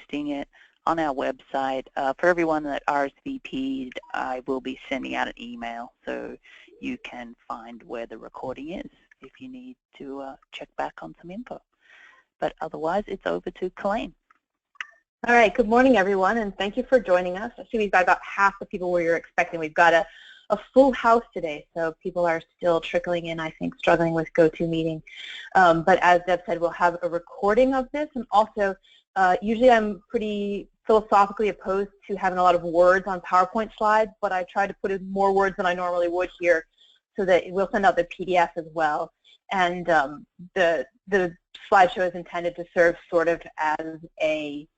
posting it on our website. For everyone that RSVP'd, I will be sending out an email so you can find where the recording is if you need to check back on some info. But otherwise, it's over to Kelaine. All right, good morning, everyone, and thank you for joining us. I see we've got about half the people we were expecting. We've got a full house today, so people are still trickling in, I think, struggling with GoToMeeting. But as Deb said, we'll have a recording of this, and also, usually I'm pretty philosophically opposed to having a lot of words on PowerPoint slides, but I try to put in more words than I normally would here, so that we'll send out the PDF as well. And the slideshow is intended to serve sort of as a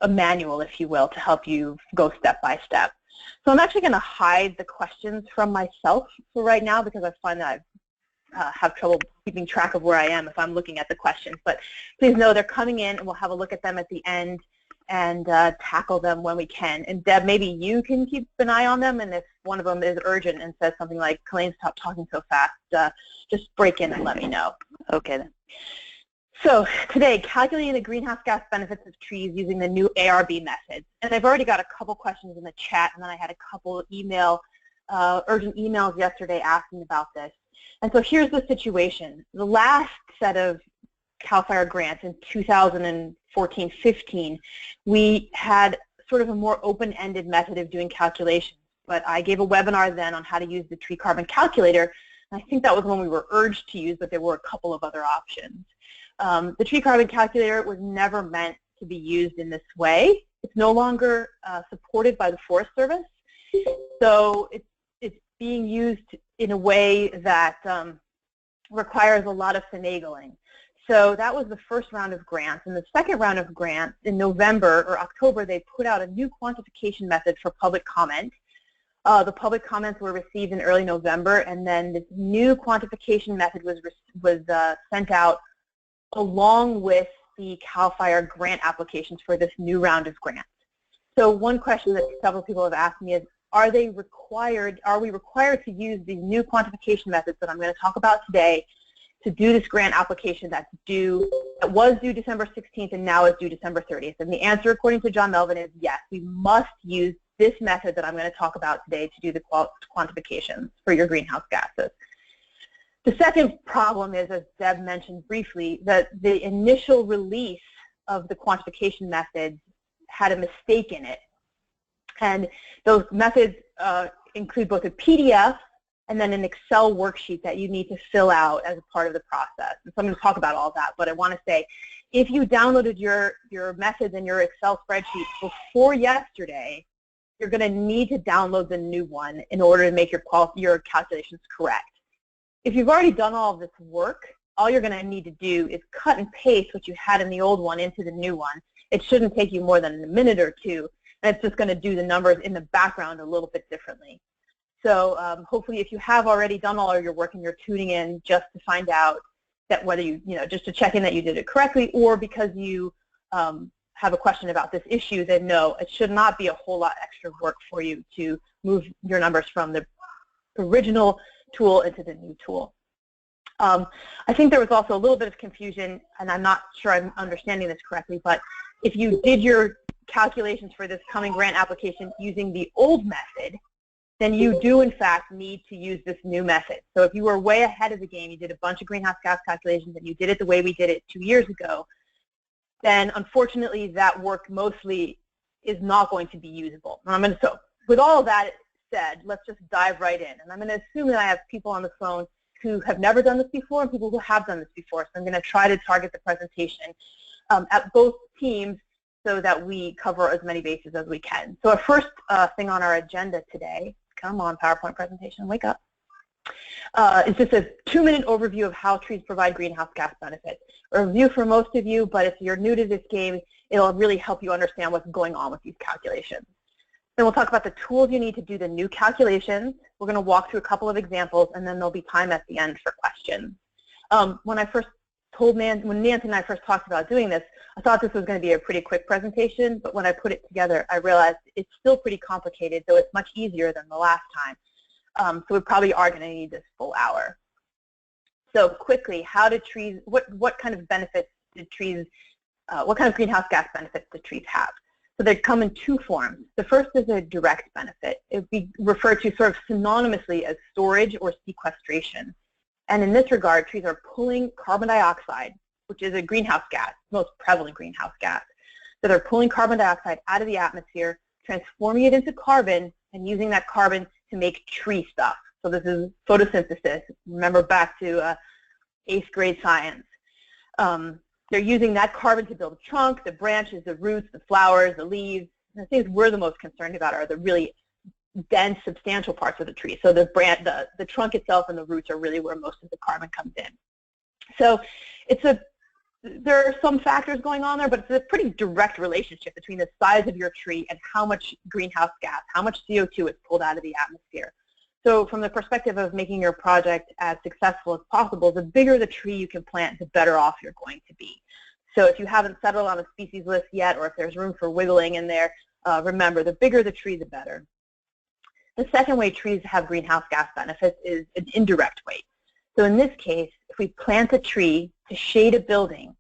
manual, if you will, to help you go step by step. So I'm actually going to hide the questions from myself for right now because I find that I have trouble keeping track of where I am if I'm looking at the questions. But please know they're coming in, and we'll have a look at them at the end and tackle them when we can. And Deb, maybe you can keep an eye on them, and if one of them is urgent and says something like, Kelaine, stop talking so fast, just break in and let me know. Okay then. So today, calculating the greenhouse gas benefits of trees using the new ARB method. And I've already got a couple questions in the chat, and then I had a couple urgent emails yesterday asking about this. And so here's the situation. The last set of CAL FIRE grants in 2014-15, we had sort of a more open-ended method of doing calculations. But I gave a webinar then on how to use the tree carbon calculator. And I think that was one we were urged to use, but there were a couple of other options. The tree carbon calculator was never meant to be used in this way. It's no longer supported by the Forest Service. So it's being used in a way that requires a lot of finagling. So that was the first round of grants. And the second round of grants, in November or October, they put out a new quantification method for public comment. The public comments were received in early November, and then this new quantification method was sent out along with the CAL FIRE grant applications for this new round of grants. So one question that several people have asked me is, are we required to use these new quantification methods that I'm going to talk about today to do this grant application that was due December 16th and now is due December 30th? And the answer, according to John Melvin, is yes, we must use this method that I'm going to talk about today to do the quantifications for your greenhouse gases. The second problem is, as Deb mentioned briefly, that the initial release of the quantification methods had a mistake in it. And those methods include both a PDF and then an Excel worksheet that you need to fill out as a part of the process. And so I'm going to talk about all that, but I want to say, if you downloaded your methods and your Excel spreadsheet before yesterday, you're going to need to download the new one in order to make your calculations correct. If you've already done all of this work, all you're going to need to do is cut and paste what you had in the old one into the new one. It shouldn't take you more than a minute or two, and it's just going to do the numbers in the background a little bit differently. So hopefully if you have already done all of your work and you're tuning in just to find out that whether just to check in that you did it correctly, or because you have a question about this issue, then no, it should not be a whole lot extra work for you to move your numbers from the original tool into the new tool. I think there was also a little bit of confusion, and I'm not sure I'm understanding this correctly, but if you did your calculations for this coming grant application using the old method, then you do in fact need to use this new method. So if you were way ahead of the game, you did a bunch of greenhouse gas calculations and you did it the way we did it 2 years ago, then unfortunately that work mostly is not going to be usable. And so with all of that said, let's just dive right in. And I'm going to assume that I have people on the phone who have never done this before and people who have done this before. So I'm going to try to target the presentation at both teams so that we cover as many bases as we can. So our first thing on our agenda today, come on PowerPoint presentation, wake up, is just a 2-minute overview of how trees provide greenhouse gas benefits. A review for most of you, but if you're new to this game, it'll really help you understand what's going on with these calculations. Then we'll talk about the tools you need to do the new calculations. We're going to walk through a couple of examples, and then there'll be time at the end for questions. When Nancy and I first talked about doing this, I thought this was going to be a pretty quick presentation, but when I put it together, I realized it's still pretty complicated, though it's much easier than the last time. So we probably are going to need this full hour. So quickly, how do trees, what kind of benefits do trees what kind of greenhouse gas benefits do trees have? So they come in two forms. The first is a direct benefit. It would be referred to sort of synonymously as storage or sequestration. And in this regard, trees are pulling carbon dioxide, which is a greenhouse gas, most prevalent greenhouse gas. So they're pulling carbon dioxide out of the atmosphere, transforming it into carbon, and using that carbon to make tree stuff. So this is photosynthesis. Remember back to 8th grade science. They're using that carbon to build the trunk, the branches, the roots, the flowers, the leaves. And the things we're the most concerned about are the really dense, substantial parts of the tree. So the trunk itself and the roots are really where most of the carbon comes in. So there are some factors going on there, but it's a pretty direct relationship between the size of your tree and how much greenhouse gas, how much CO2 is pulled out of the atmosphere. So from the perspective of making your project as successful as possible, the bigger the tree you can plant, the better off you're going to be. So if you haven't settled on a species list yet, or if there's room for wiggling in there, remember, the bigger the tree, the better. The second way trees have greenhouse gas benefits is an indirect way. So in this case, if we plant a tree to shade a building,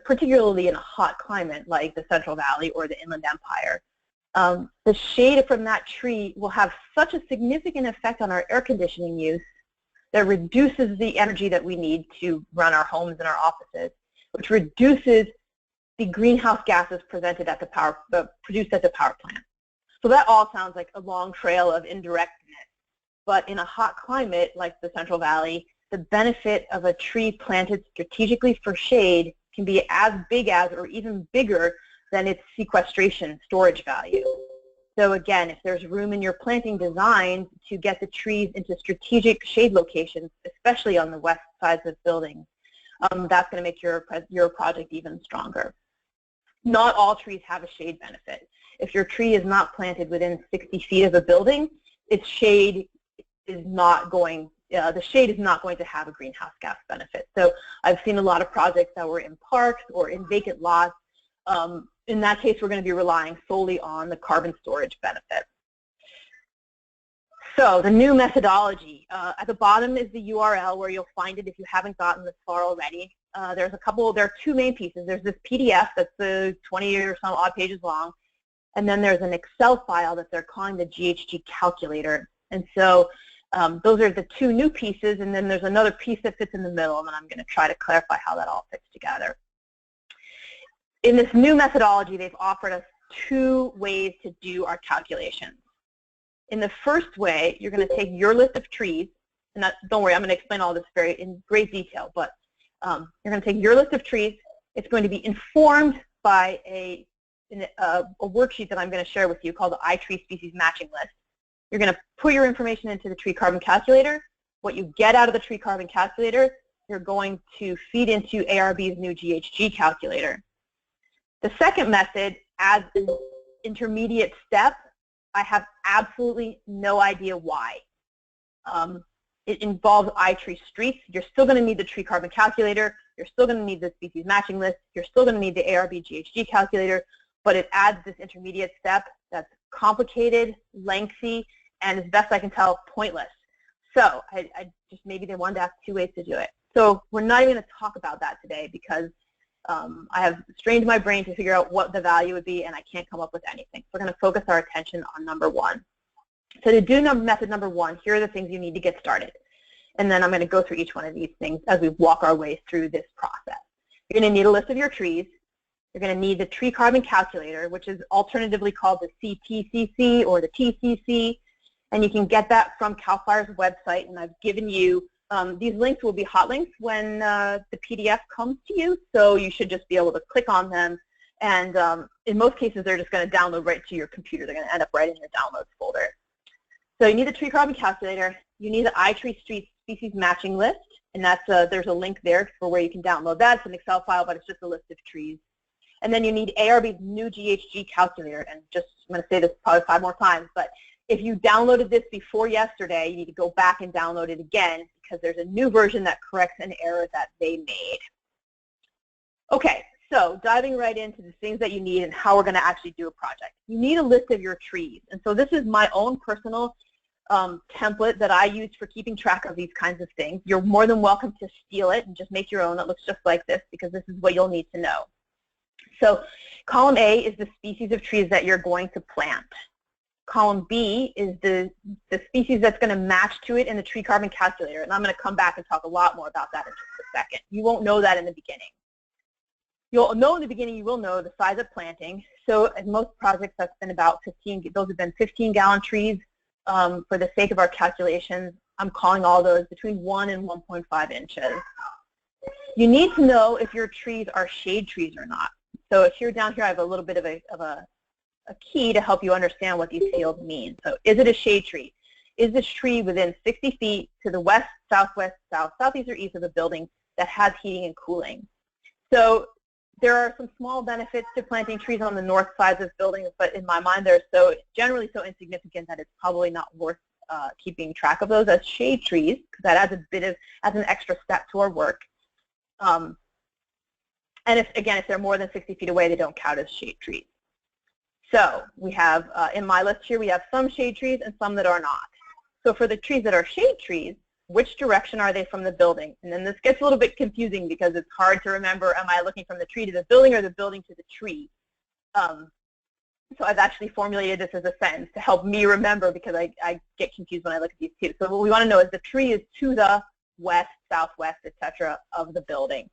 particularly in a hot climate like the Central Valley or the Inland Empire, the shade from that tree will have such a significant effect on our air conditioning use that reduces the energy that we need to run our homes and our offices, which reduces the greenhouse gases produced at the power plant. So that all sounds like a long trail of indirectness, but in a hot climate like the Central Valley, the benefit of a tree planted strategically for shade can be as big as or even bigger than its sequestration storage value. So again, if there's room in your planting design to get the trees into strategic shade locations, especially on the west sides of buildings, that's going to make your project even stronger. Not all trees have a shade benefit. If your tree is not planted within 60 feet of a building, its shade is not going the shade is not going to have a greenhouse gas benefit. So I've seen a lot of projects that were in parks or in vacant lots. In that case, we're going to be relying solely on the carbon storage benefit. So the new methodology, at the bottom is the URL where you'll find it if you haven't gotten this far already. There are two main pieces. There's this PDF that's 20 or some odd pages long, and then there's an Excel file that they're calling the GHG calculator. And so those are the two new pieces, and then there's another piece that fits in the middle, and then I'm going to try to clarify how that all fits together. In this new methodology, they've offered us two ways to do our calculations. In the first way, you're going to take your list of trees, and don't worry, I'm going to explain all this in great detail, but you're going to take your list of trees. It's going to be informed by a worksheet that I'm going to share with you called the iTree Species Matching List. You're going to put your information into the tree carbon calculator. What you get out of the tree carbon calculator, you're going to feed into ARB's new GHG calculator. The second method adds an intermediate step. I have absolutely no idea why. It involves iTree streets. You're still going to need the tree carbon calculator. You're still going to need the species matching list. You're still going to need the ARB GHG calculator, but it adds this intermediate step that's complicated, lengthy, and as best I can tell, pointless. So maybe they wanted to ask two ways to do it. So we're not even going to talk about that today because I have strained my brain to figure out what the value would be, and I can't come up with anything. So we're going to focus our attention on number one. So to do method number one, here are the things you need to get started. And then I'm going to go through each one of these things as we walk our way through this process. You're going to need a list of your trees. You're going to need the tree carbon calculator, which is alternatively called the CTCC or the TCC. And you can get that from CAL FIRE's website. And I've given you, these links will be hot links when the PDF comes to you. So you should just be able to click on them. And in most cases, they're just going to download right to your computer. They're going to end up right in your downloads folder. So you need the tree carbon calculator. You need the iTree Street Species Matching List. And that's there's a link there for where you can download that. It's an Excel file, but it's just a list of trees. And then you need ARB's new GHG calculator. And just, I'm going to say this probably 5 more times, but if you downloaded this before yesterday, you need to go back and download it again because there's a new version that corrects an error that they made. Okay, so diving right into the things that you need and how we're going to actually do a project. You need a list of your trees. And so this is my own personal template that I use for keeping track of these kinds of things. You're more than welcome to steal it and just make your own that looks just like this because this is what you'll need to know. So column A is the species of trees that you're going to plant. Column B is the species that's going to match to it in the tree carbon calculator, and I'm going to come back and talk a lot more about that in just a second. You won't know that in the beginning. You'll know in the beginning, you will know the size of planting. So at most projects, that's been about 15, those have been 15-gallon trees. For the sake of our calculations, I'm calling all those between 1 and 1.5 inches. You need to know if your trees are shade trees or not. So if you're down here, I have a little bit of a key to help you understand what these fields mean. So is it a shade tree? Is this tree within 60 feet to the west, southwest, south, southeast, or east of a building that has heating and cooling? So there are some small benefits to planting trees on the north sides of buildings, but in my mind they're generally so insignificant that it's probably not worth keeping track of those as shade trees, because that adds an extra step to our work. And if they're more than 60 feet away, they don't count as shade trees. So we have, in my list here, we have some shade trees and some that are not. So for the trees that are shade trees, which direction are they from the building? And then this gets a little bit confusing because it's hard to remember, am I looking from the tree to the building or the building to the tree? So I've actually formulated this as a sentence to help me remember, because I get confused when I look at these two. So what we want to know is the tree is to the west, southwest, etc. of the building.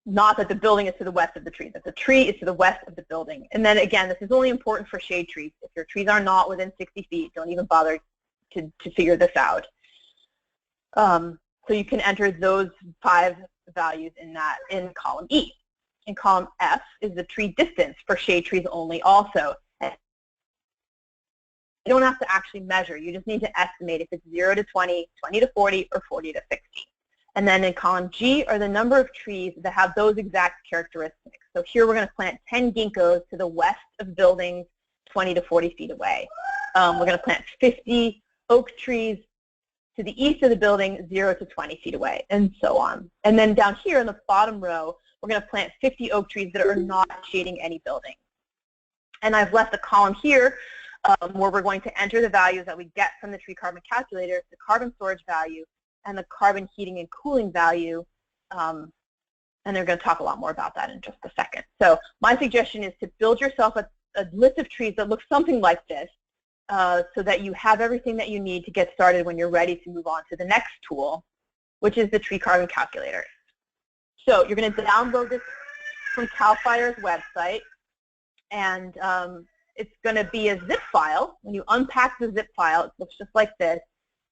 Not that the building is to the west of the tree, that the tree is to the west of the building. And then again, this is only important for shade trees. If your trees are not within 60 feet, don't even bother to figure this out. So you can enter those 5 values in column E. In column F is the tree distance for shade trees only also. You don't have to actually measure. You just need to estimate if it's 0 to 20, 20 to 40, or 40 to 60. And then in column G are the number of trees that have those exact characteristics. So here we're going to plant 10 ginkgos to the west of buildings 20 to 40 feet away. We're going to plant 50 oak trees to the east of the building 0 to 20 feet away, and so on. And then down here in the bottom row, we're going to plant 50 oak trees that are not shading any building. And I've left a column here where we're going to enter the values that we get from the tree carbon calculator, the carbon storage value, and the carbon heating and cooling value, and they're going to talk a lot more about that in just a second. So my suggestion is to build yourself a list of trees that looks something like this, so that you have everything that you need to get started when you're ready to move on to the next tool, which is the tree carbon calculator. So you're going to download this from CAL FIRE's website, and it's going to be a zip file. When you unpack the zip file, it looks just like this.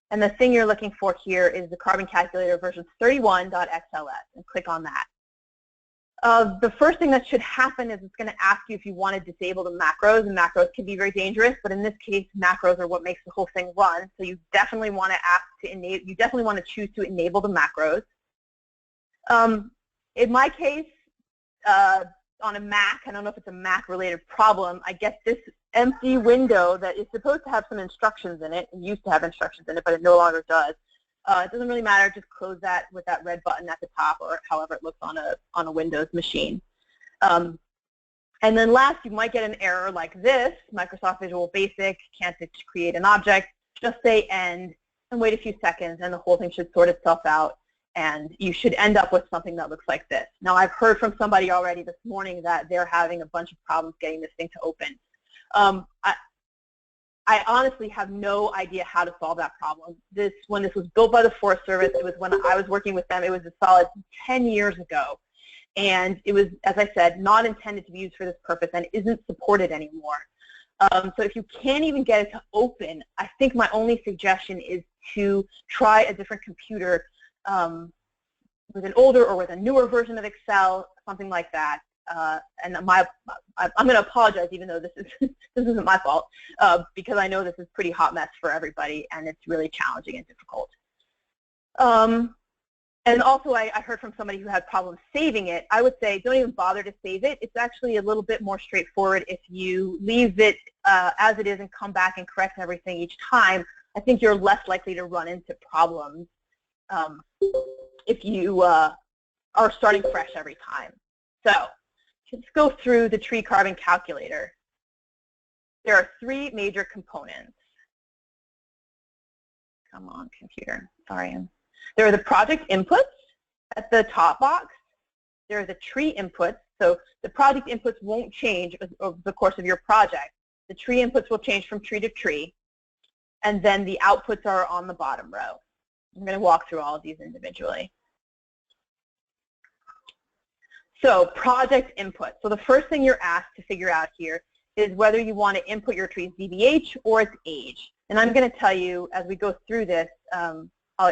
And the thing you're looking for here is the carbon calculator version 31.xls, and click on that. The first thing that should happen is it's going to ask you if you want to disable the macros, and macros can be very dangerous, but in this case, macros are what makes the whole thing run. So you definitely want to choose to enable the macros. In my case, on a Mac, I don't know if it's a Mac-related problem, I get this empty window that is supposed to have some instructions in it. It used to have instructions in it, but it no longer does. It doesn't really matter. Just close that with that red button at the top, or however it looks on a Windows machine. And then last, you might get an error like this: Microsoft Visual Basic can't create an object. Just say end and wait a few seconds, and the whole thing should sort itself out, and you should end up with something that looks like this. Now, I've heard from somebody already this morning that they're having a bunch of problems getting this thing to open. I honestly have no idea how to solve that problem. When this was built by the Forest Service, it was when I was working with them, it was a solid 10 years ago. And it was, as I said, not intended to be used for this purpose and isn't supported anymore. So if you can't even get it to open, I think my only suggestion is to try a different computer with an older or with a newer version of Excel, something like that. And I'm going to apologize, even though this isn't my fault, because I know this is a pretty hot mess for everybody, and it's really challenging and difficult. And also, I heard from somebody who had problems saving it. I would say don't even bother to save it. It's actually a little bit more straightforward if you leave it as it is and come back and correct everything each time. I think you're less likely to run into problems if you are starting fresh every time. So let's go through the tree carbon calculator. There are 3 major components. Come on, computer. Sorry. There are the project inputs at the top box. There's a tree input, so the project inputs won't change over the course of your project. The tree inputs will change from tree to tree, and then the outputs are on the bottom row. I'm going to walk through all of these individually. So project input. So the first thing you're asked to figure out here is whether you want to input your tree's DBH or its age. And I'm going to tell you as we go through this,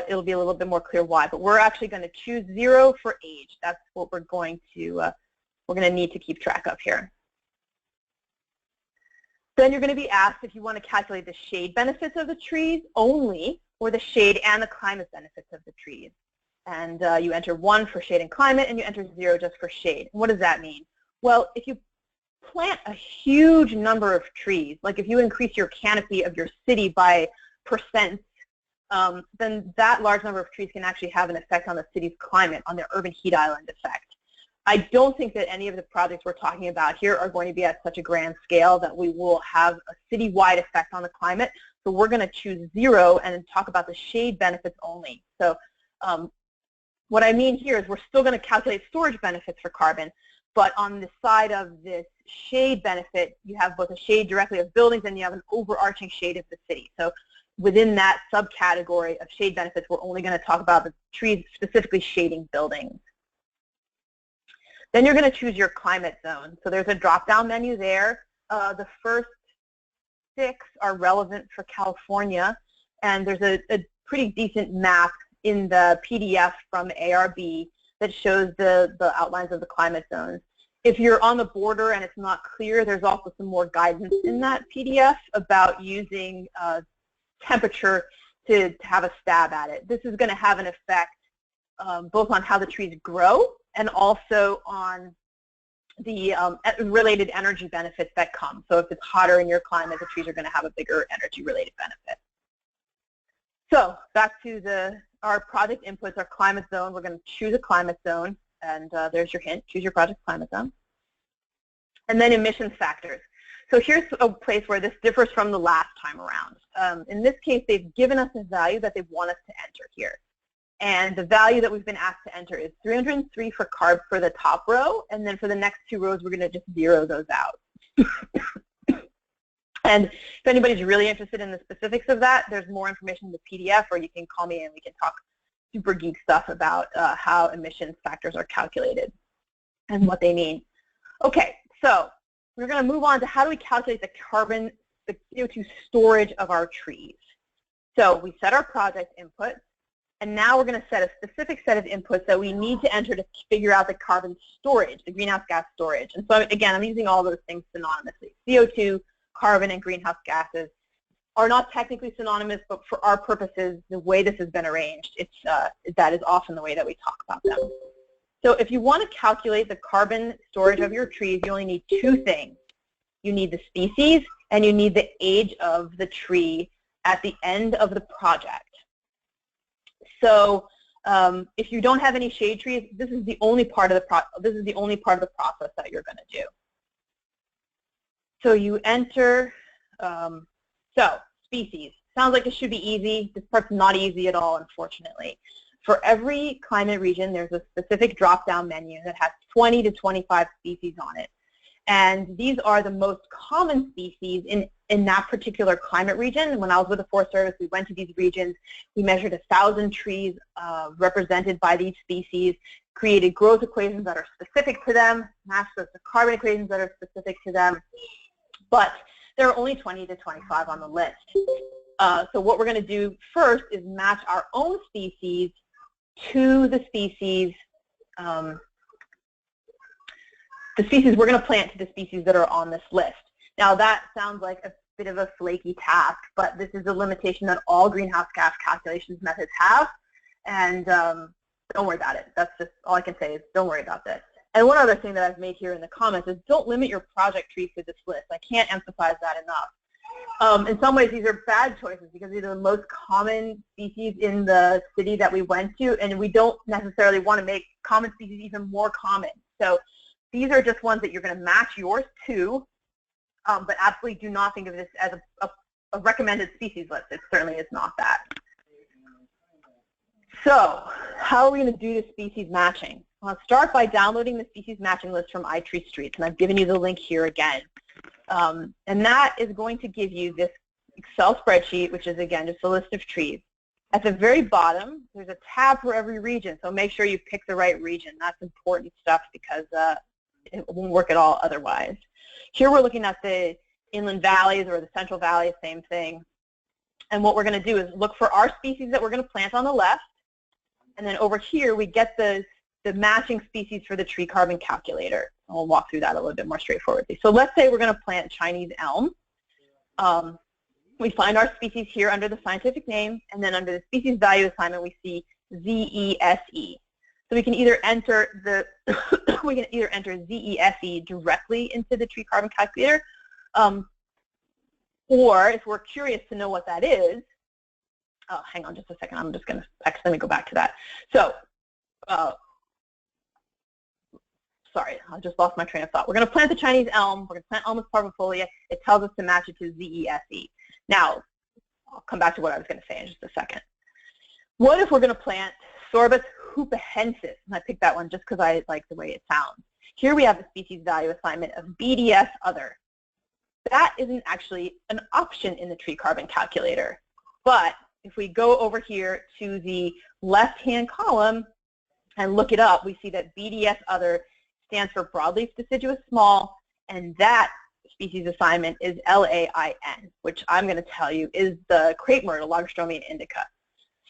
it'll be a little bit more clear why. But we're actually going to choose 0 for age. That's what we're going to need to keep track of here. Then you're going to be asked if you want to calculate the shade benefits of the trees only, or the shade and the climate benefits of the trees. And you enter 1 for shade and climate, and you enter 0 just for shade. What does that mean? Well, if you plant a huge number of trees, like if you increase your canopy of your city by %, then that large number of trees can actually have an effect on the city's climate, on their urban heat island effect. I don't think that any of the projects we're talking about here are going to be at such a grand scale that we will have a citywide effect on the climate. So we're going to choose 0 and talk about the shade benefits only. So what I mean here is we're still going to calculate storage benefits for carbon, but on the side of this shade benefit, you have both a shade directly of buildings and you have an overarching shade of the city. So within that subcategory of shade benefits, we're only going to talk about the trees specifically shading buildings. Then you're going to choose your climate zone. So there's a drop-down menu there. The first 6 are relevant for California, and there's a pretty decent map in the PDF from ARB that shows the outlines of the climate zones. If you're on the border and it's not clear, there's also some more guidance in that PDF about using temperature to have a stab at it. This is going to have an effect both on how the trees grow and also on the related energy benefits that come. So if it's hotter in your climate, the trees are going to have a bigger energy-related benefit. So back to our project inputs, our climate zone. We're going to choose a climate zone, and there's your hint. Choose your project climate zone. And then emissions factors. So here's a place where this differs from the last time around. In this case, they've given us a value that they want us to enter here. And the value that we've been asked to enter is 303 for carb for the top row, and then for the next 2 rows, we're going to just 0 those out. And if anybody's really interested in the specifics of that, there's more information in the PDF, or you can call me and we can talk super geek stuff about how emissions factors are calculated and what they mean. Okay, so we're going to move on to how do we calculate the CO2 storage of our trees. So we set our project input. And now we're going to set a specific set of inputs that we need to enter to figure out the carbon storage, the greenhouse gas storage. And so again, I'm using all those things synonymously. CO2, carbon, and greenhouse gases are not technically synonymous, but for our purposes, the way this has been arranged, that is often the way that we talk about them. So if you want to calculate the carbon storage of your trees, you only need 2 things. You need the species, and you need the age of the tree at the end of the project. So if you don't have any shade trees, this is the only part of the process that you're going to do. So you enter. So species sounds like it should be easy. This part's not easy at all, unfortunately. For every climate region, there's a specific drop-down menu that has 20 to 25 species on it. And these are the most common species in that particular climate region. When I was with the Forest Service, we went to these regions. We measured 1,000 trees represented by these species, created growth equations that are specific to them, matched those to carbon equations that are specific to them. But there are only 20 to 25 on the list. So what we're going to do first is match our own species to the species we're going to plant to the species that are on this list. Now that sounds like a bit of a flaky task, but this is a limitation that all greenhouse gas calculations methods have, and don't worry about it. That's just all I can say is don't worry about this. And one other thing that I've made here in the comments is don't limit your project trees to this list. I can't emphasize that enough. In some ways, these are bad choices because these are the most common species in the city that we went to, and we don't necessarily want to make common species even more common. So these are just ones that you're going to match yours to, but absolutely do not think of this as a recommended species list. It certainly is not that. So how are we going to do the species matching? I'll start by downloading the species matching list from iTreeStreets, and I've given you the link here again. And that is going to give you this Excel spreadsheet, which is, again, just a list of trees. At the very bottom, there's a tab for every region, so make sure you pick the right region. That's important stuff because it won't work at all otherwise. Here we're looking at the inland valleys or the central valley, same thing. And what we're going to do is look for our species that we're going to plant on the left, and then over here we get the matching species for the tree carbon calculator. And we'll walk through that a little bit more straightforwardly. So let's say we're going to plant Chinese elm. We find our species here under the scientific name, and then under the species value assignment we see ZESE. So we can either enter ZESE directly into the tree carbon calculator, or if we're curious to know what that is, hang on just a second, I'm just going to, actually let me go back to that. So, sorry, I just lost my train of thought. We're going to plant the Chinese elm, we're going to plant Ulmus parvifolia, it tells us to match it to ZESE. Now, I'll come back to what I was going to say in just a second. What if we're going to plant Sorbus hoopahensis? And I picked that one just because I like the way it sounds. Here we have the species value assignment of BDS other. That isn't actually an option in the tree carbon calculator. But if we go over here to the left-hand column and look it up, we see that BDS other stands for broadleaf deciduous small, and that species assignment is LAIN, which I'm going to tell you is the crepe myrtle, Lagerstroemia indica.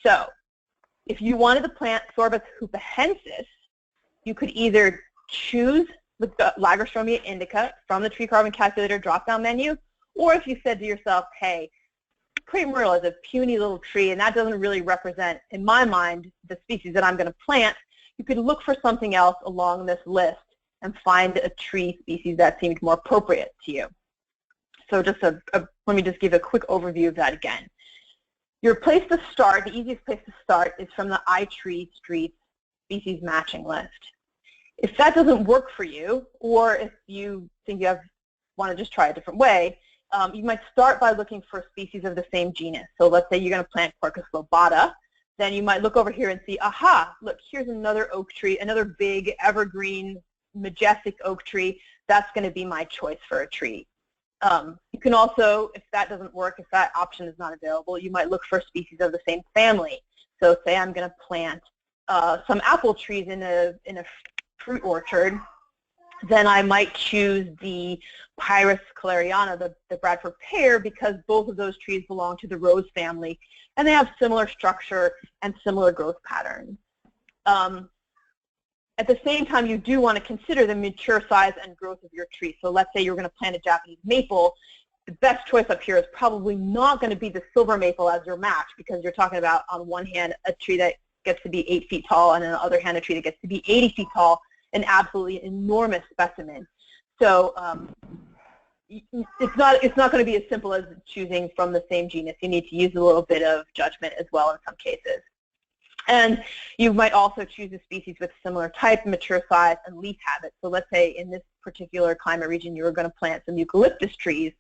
So if you wanted to plant Sorbus hoopahensis, you could either choose the Lagerstroemia indica from the tree carbon calculator drop-down menu, or if you said to yourself, hey, crepe myrtle is a puny little tree and that doesn't really represent, in my mind, the species that I'm going to plant, you could look for something else along this list and find a tree species that seemed more appropriate to you. So just let me just give a quick overview of that again. Your place to start, the easiest place to start, is from the iTreeStreets species matching list. If that doesn't work for you, or if you think you want to just try a different way, you might start by looking for species of the same genus. So let's say you're going to plant Quercus lobata, then you might look over here and see, aha, look, here's another oak tree, another big evergreen majestic oak tree. That's going to be my choice for a tree. You can also, if that doesn't work, if that option is not available, you might look for species of the same family. So say I'm going to plant some apple trees in a fruit orchard, then I might choose the Pyrus Clariana, the Bradford pear, because both of those trees belong to the rose family, and they have similar structure and similar growth patterns. At the same time, you do want to consider the mature size and growth of your tree. So let's say you're going to plant a Japanese maple. The best choice up here is probably not going to be the silver maple as your match, because you're talking about, on one hand, a tree that gets to be 8 feet tall, and on the other hand, a tree that gets to be 80 feet tall, an absolutely enormous specimen. So it's not going to be as simple as choosing from the same genus. You need to use a little bit of judgment as well in some cases. And you might also choose a species with similar type, mature size, and leaf habit. So let's say in this particular climate region you were going to plant some eucalyptus trees.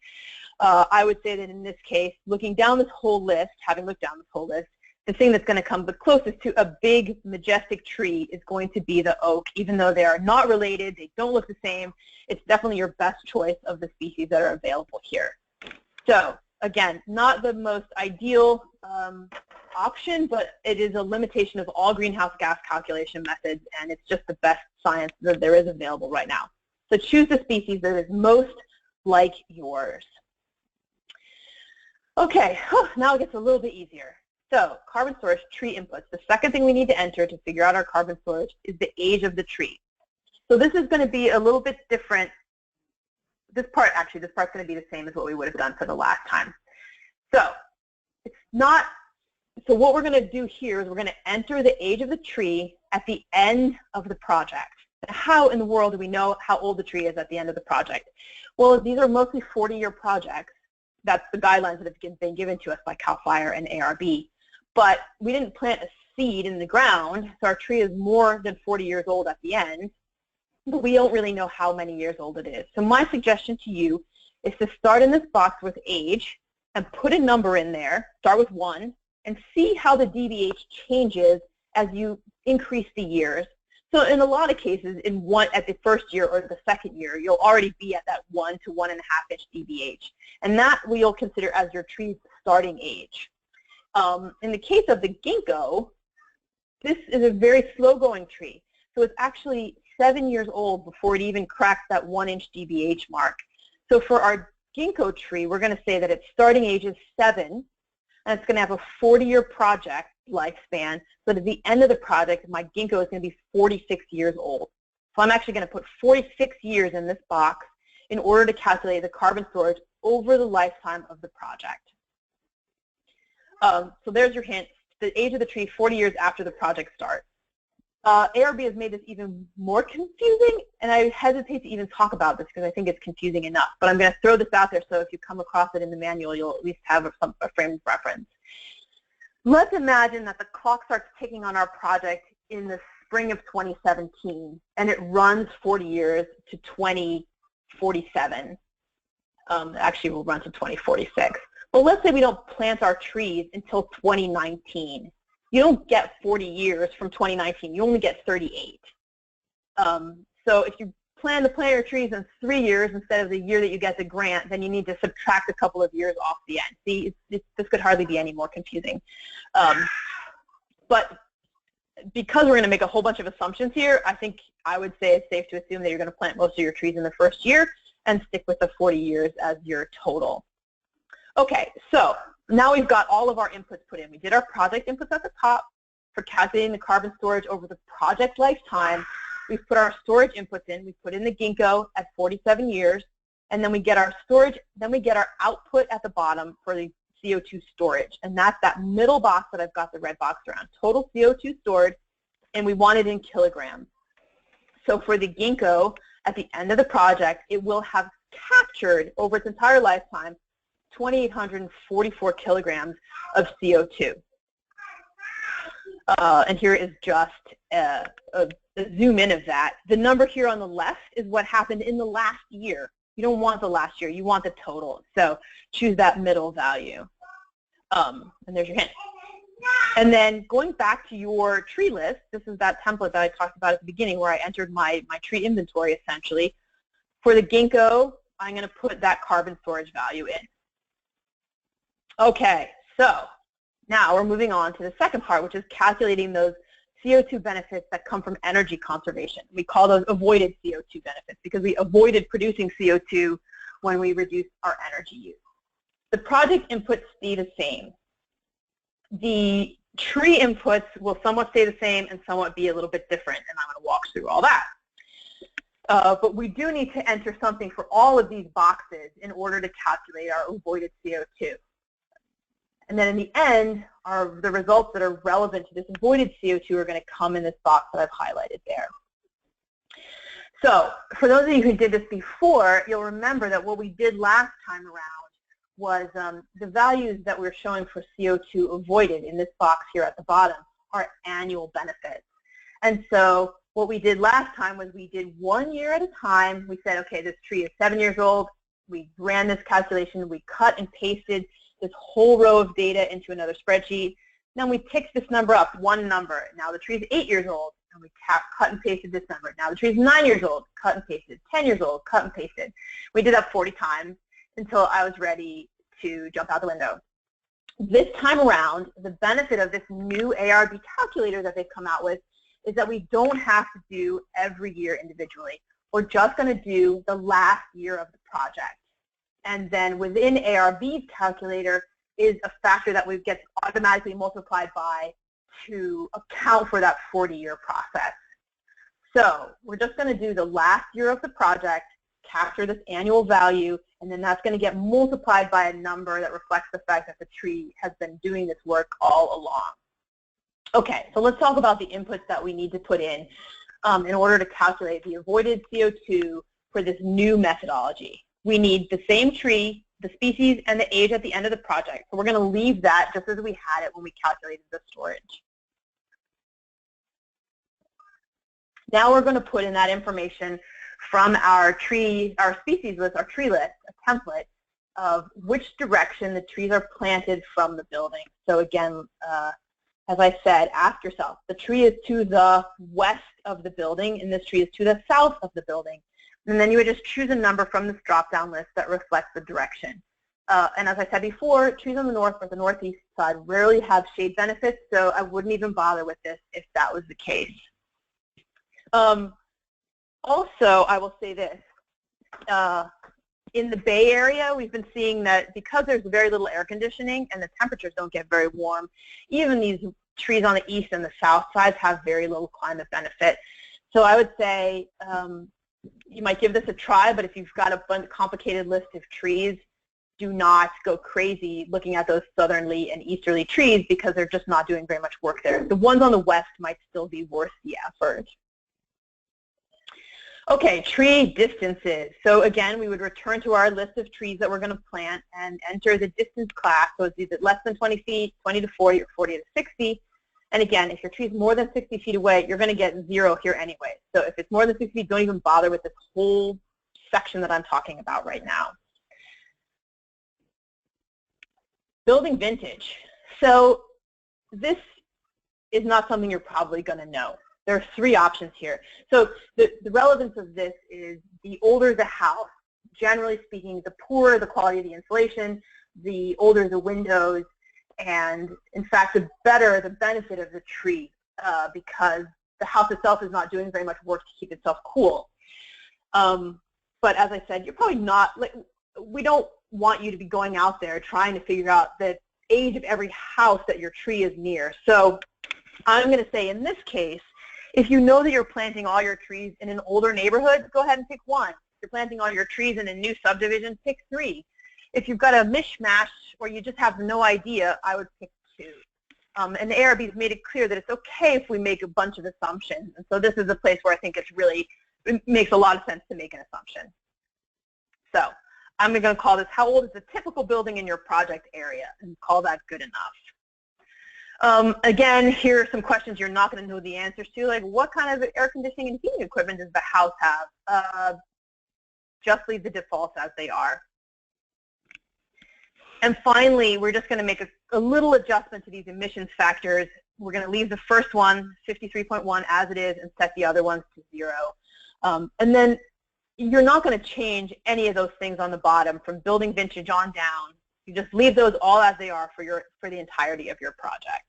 I would say that in this case, looking down this whole list, having looked down this whole list, the thing that's going to come the closest to a big, majestic tree is going to be the oak. Even though they are not related, they don't look the same, it's definitely your best choice of the species that are available here. So again, not the most ideal option, but it is a limitation of all greenhouse gas calculation methods, and it's just the best science that there is available right now. So choose the species that is most like yours. Okay, now it gets a little bit easier. So carbon storage, tree inputs. The second thing we need to enter to figure out our carbon storage is the age of the tree. So this is going to be a little bit different. This part's going to be the same as what we would have done for the last time. So it's not. So what we're going to do here is we're going to enter the age of the tree at the end of the project. How in the world do we know how old the tree is at the end of the project? Well, these are mostly 40-year projects. That's the guidelines that have been given to us by CAL FIRE and ARB. But we didn't plant a seed in the ground, so our tree is more than 40 years old at the end, but we don't really know how many years old it is. So my suggestion to you is to start in this box with age and put a number in there, start with 1, and see how the DBH changes as you increase the years. So in a lot of cases, at the first year or the second year, you'll already be at that 1 to 1.5 inch DBH. And that we'll consider as your tree's starting age. In the case of the ginkgo, this is a very slow-going tree. So it's actually 7 years old before it even cracks that 1 inch DBH mark. So for our ginkgo tree, we're going to say that its starting age is 7, and it's going to have a 40-year project lifespan. So at the end of the project, my ginkgo is going to be 46 years old. So I'm actually going to put 46 years in this box in order to calculate the carbon storage over the lifetime of the project. So there's your hint. The age of the tree, 40 years after the project starts. ARB has made this even more confusing, and I hesitate to even talk about this because I think it's confusing enough. But I'm going to throw this out there so if you come across it in the manual, you'll at least have a frame of reference. Let's imagine that the clock starts ticking on our project in the spring of 2017, and it runs 40 years to 2047. Actually, we'll run to 2046. Well, let's say we don't plant our trees until 2019. You don't get 40 years from 2019. You only get 38. So if you plan to plant your trees in 3 years instead of the year that you get the grant, then you need to subtract a couple of years off the end. See, this could hardly be any more confusing. But because we're going to make a whole bunch of assumptions here, I think I would say it's safe to assume that you're going to plant most of your trees in the first year and stick with the 40 years as your total. Okay, so now we've got all of our inputs put in. We did our project inputs at the top for calculating the carbon storage over the project lifetime. We've put our storage inputs in. We put in the ginkgo at 47 years, and then we get our storage. Then we get our output at the bottom for the CO2 storage, and that's that middle box that I've got the red box around. Total CO2 stored, and we want it in kilograms. So for the ginkgo, at the end of the project, it will have captured over its entire lifetime 2,844 kilograms of CO2. And here is just a zoom in of that. The number here on the left is what happened in the last year. You don't want the last year, you want the total. So choose that middle value. And there's your hint. And then going back to your tree list, this is that template that I talked about at the beginning where I entered my tree inventory essentially. For the ginkgo, I'm going to put that carbon storage value in. Okay, so now we're moving on to the second part, which is calculating those CO2 benefits that come from energy conservation. We call those avoided CO2 benefits because we avoided producing CO2 when we reduced our energy use. The project inputs stay the same. The tree inputs will somewhat stay the same and somewhat be a little bit different, and I'm going to walk through all that. But we do need to enter something for all of these boxes in order to calculate our avoided CO2. And then in the end, the results that are relevant to this avoided CO2 are going to come in this box that I've highlighted there. So for those of you who did this before, you'll remember that what we did last time around was the values that we're showing for CO2 avoided in this box here at the bottom are annual benefits. And so what we did last time was we did 1 year at a time. We said, okay, this tree is 7 years old. We ran this calculation. We cut and pasted this whole row of data into another spreadsheet. Then we ticked this number up, one number. Now the tree is 8 years old, and we cut and pasted this number. Now the tree is 9 years old, cut and pasted. 10 years old, cut and pasted. We did that 40 times until I was ready to jump out the window. This time around, the benefit of this new ARB calculator that they've come out with is that we don't have to do every year individually. We're just going to do the last year of the project. And then within ARB's calculator is a factor that we get automatically multiplied by to account for that 40-year process. So we're just going to do the last year of the project, capture this annual value, and then that's going to get multiplied by a number that reflects the fact that the tree has been doing this work all along. Okay, so let's talk about the inputs that we need to put in order to calculate the avoided CO2 for this new methodology. We need the same tree, the species, and the age at the end of the project. So we're going to leave that just as we had it when we calculated the storage. Now we're going to put in that information from our species list, our tree list, a template of which direction the trees are planted from the building. So again, as I said, ask yourself, the tree is to the west of the building, and this tree is to the south of the building. And then you would just choose a number from this drop-down list that reflects the direction. And as I said before, trees on the north or the northeast side rarely have shade benefits, so I wouldn't even bother with this if that was the case. Also, I will say this. In the Bay Area, we've been seeing that because there's very little air conditioning and the temperatures don't get very warm, even these trees on the east and the south sides have very little climate benefit. So I would say you might give this a try, but if you've got a complicated list of trees, do not go crazy looking at those southerly and easterly trees because they're just not doing very much work there. The ones on the west might still be worth the effort. Okay, tree distances. So again, we would return to our list of trees that we're going to plant and enter the distance class. So it's either less than 20 feet, 20 to 40, or 40 to 60. And again, if your tree is more than 60 feet away, you're going to get 0 here anyway. So if it's more than 60 feet, don't even bother with this whole section that I'm talking about right now. Building vintage. So this is not something you're probably going to know. There are 3 options here. So the relevance of this is the older the house, generally speaking, the poorer the quality of the insulation, the older the windows, and in fact, the better the benefit of the tree because the house itself is not doing very much work to keep itself cool. But as I said, you're probably not, like, we don't want you to be going out there trying to figure out the age of every house that your tree is near. So I'm going to say in this case, if you know that you're planting all your trees in an older neighborhood, go ahead and pick 1. If you're planting all your trees in a new subdivision, pick 3. If you've got a mishmash or you just have no idea, I would pick 2. And the ARB has made it clear that it's okay if we make a bunch of assumptions. And so this is a place where I think it makes a lot of sense to make an assumption. So I'm going to call this, how old is the typical building in your project area, and call that good enough. Again, here are some questions you're not going to know the answers to, like what kind of air conditioning and heating equipment does the house have? Just leave the defaults as they are. And finally, we're just going to make a little adjustment to these emissions factors. We're going to leave the first one, 53.1, as it is, and set the other ones to 0. And then you're not going to change any of those things on the bottom from building vintage on down. You just leave those all as they are for the entirety of your project.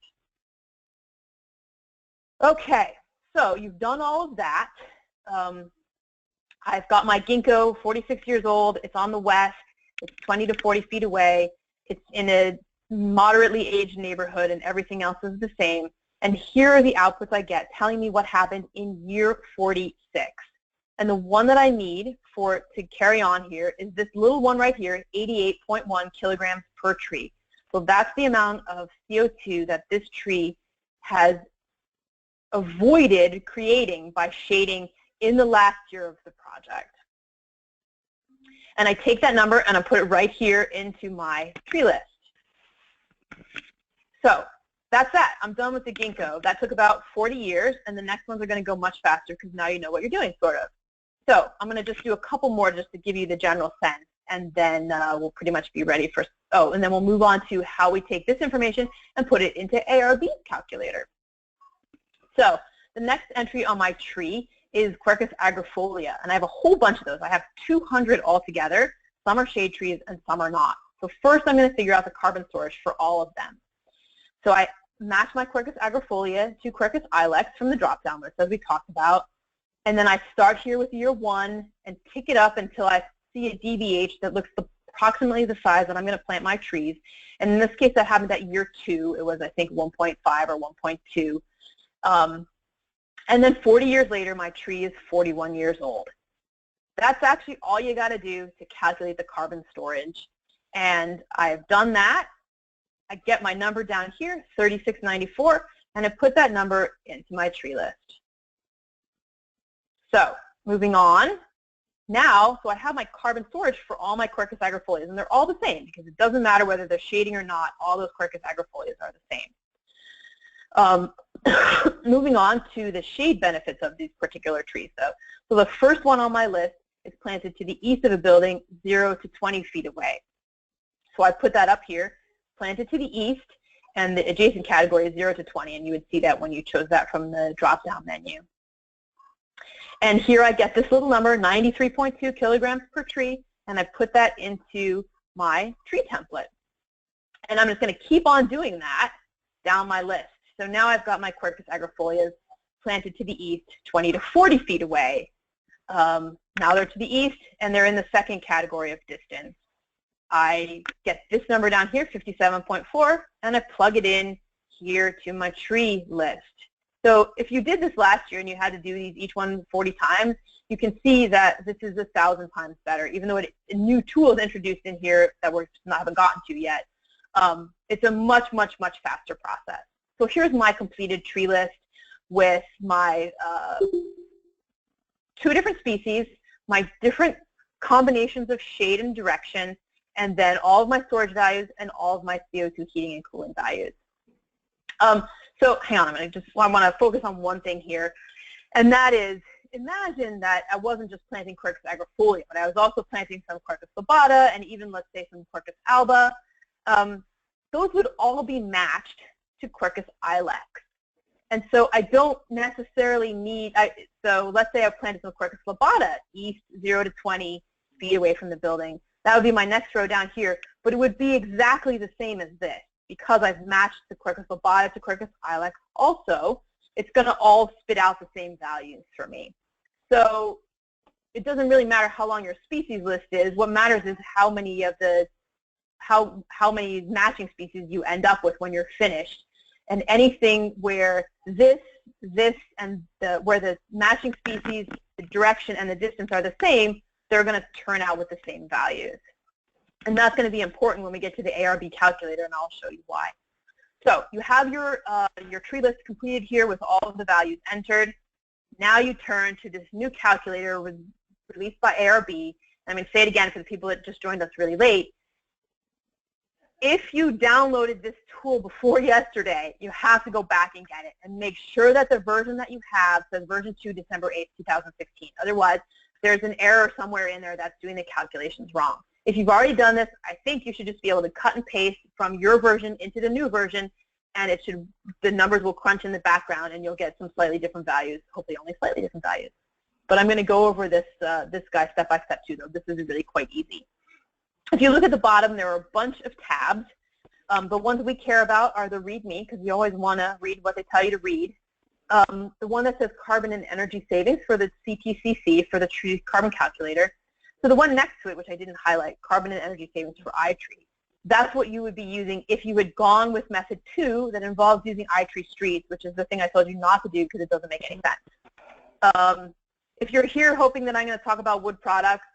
Okay, so you've done all of that. I've got my ginkgo, 46 years old. It's on the west. It's 20 to 40 feet away. It's in a moderately aged neighborhood, and everything else is the same. And here are the outputs I get telling me what happened in year 46. And the one that I need for it to carry on here is this little one right here, 88.1 kilograms per tree. So that's the amount of CO2 that this tree has avoided creating by shading in the last year of the project. And I take that number and I put it right here into my tree list. So that's that. I'm done with the ginkgo. That took about 40 years, and the next ones are going to go much faster because now you know what you're doing, sort of. So I'm going to just do a couple more just to give you the general sense, and then we'll pretty much be ready for, and then we'll move on to how we take this information and put it into ARB's calculator. So the next entry on my tree is Quercus Agrafolia, and I have a whole bunch of those. I have 200 altogether. Some are shade trees and some are not. So first I'm going to figure out the carbon storage for all of them. So I match my Quercus Agrafolia to Quercus Ilex from the drop-down list, as we talked about. And then I start here with year 1 and pick it up until I see a DBH that looks approximately the size that I'm going to plant my trees. And in this case, that happened at year 2. It was, I think, 1.5 or 1.2. And then 40 years later, my tree is 41 years old. That's actually all you got to do to calculate the carbon storage. And I've done that. I get my number down here, 3694, and I put that number into my tree list. So moving on. Now, so I have my carbon storage for all my Quercus Agrafolias, and they're all the same because it doesn't matter whether they're shading or not. All those Quercus Agrafolias are the same. Moving on to the shade benefits of these particular trees, though. So the first one on my list is planted to the east of a building, 0 to 20 feet away. So I put that up here, planted to the east, and the adjacent category is 0 to 20, and you would see that when you chose that from the drop-down menu. And here I get this little number, 93.2 kilograms per tree, and I put that into my tree template. And I'm just going to keep on doing that down my list. So now I've got my Quercus agrifolias planted to the east, 20 to 40 feet away. Now they're to the east, and they're in the second category of distance. I get this number down here, 57.4, and I plug it in here to my tree list. So if you did this last year and you had to do these each one 40 times, you can see that this is 1,000 times better, even though a new tool is introduced in here that we haven't gotten to yet. It's a much, much, much faster process. So here's my completed tree list with my 2 different species, my different combinations of shade and direction, and then all of my storage values and all of my CO2 heating and cooling values. So hang on a minute, I want to focus on one thing here, and that is, imagine that I wasn't just planting Quercus agrifolia, but I was also planting some Quercus lobata and even, let's say, some Quercus alba. Those would all be matched to Quercus ilex. And so I don't necessarily need, so let's say I planted some Quercus lobata east 0 to 20 feet away from the building. That would be my next row down here, but it would be exactly the same as this. Because I've matched the Quercus lobata to Quercus ilex also, it's going to all spit out the same values for me. So it doesn't really matter how long your species list is. What matters is how many of the how many matching species you end up with when you're finished. And anything where this, and where the matching species, the direction, and the distance are the same, they're going to turn out with the same values. And that's going to be important when we get to the ARB calculator, and I'll show you why. So you have your tree list completed here with all of the values entered. Now you turn to this new calculator released by ARB. I'm going to say it again for the people that just joined us really late. If you downloaded this tool before yesterday, you have to go back and get it and make sure that the version that you have says version 2, December 8th, 2016. Otherwise, there's an error somewhere in there that's doing the calculations wrong. If you've already done this, I think you should just be able to cut and paste from your version into the new version, and the numbers will crunch in the background, and you'll get some slightly different values, hopefully only slightly different values. But I'm going to go over this guy step by step too, though. This is really quite easy. If you look at the bottom, there are a bunch of tabs. The ones we care about are the README, because you always want to read what they tell you to read. The one that says carbon and energy savings for the CTCC, for the tree carbon calculator. So the one next to it, which I didn't highlight, carbon and energy savings for iTree. That's what you would be using if you had gone with method 2 that involves using iTree streets, which is the thing I told you not to do because it doesn't make any sense. If you're here hoping that I'm going to talk about wood products,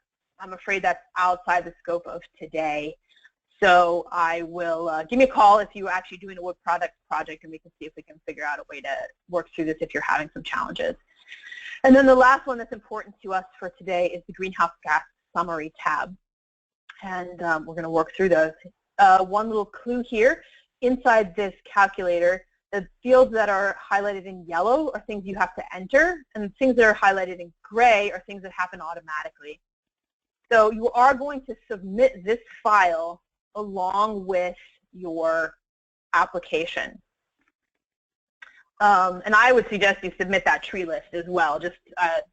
I'm afraid that's outside the scope of today. So I will give me a call if you're actually doing a wood products project, and we can see if we can figure out a way to work through this if you're having some challenges. And then the last one that's important to us for today is the greenhouse gas summary tab. And we're going to work through those. One little clue here, inside this calculator, the fields that are highlighted in yellow are things you have to enter, and the things that are highlighted in gray are things that happen automatically. So you are going to submit this file along with your application. And I would suggest you submit that tree list as well. Just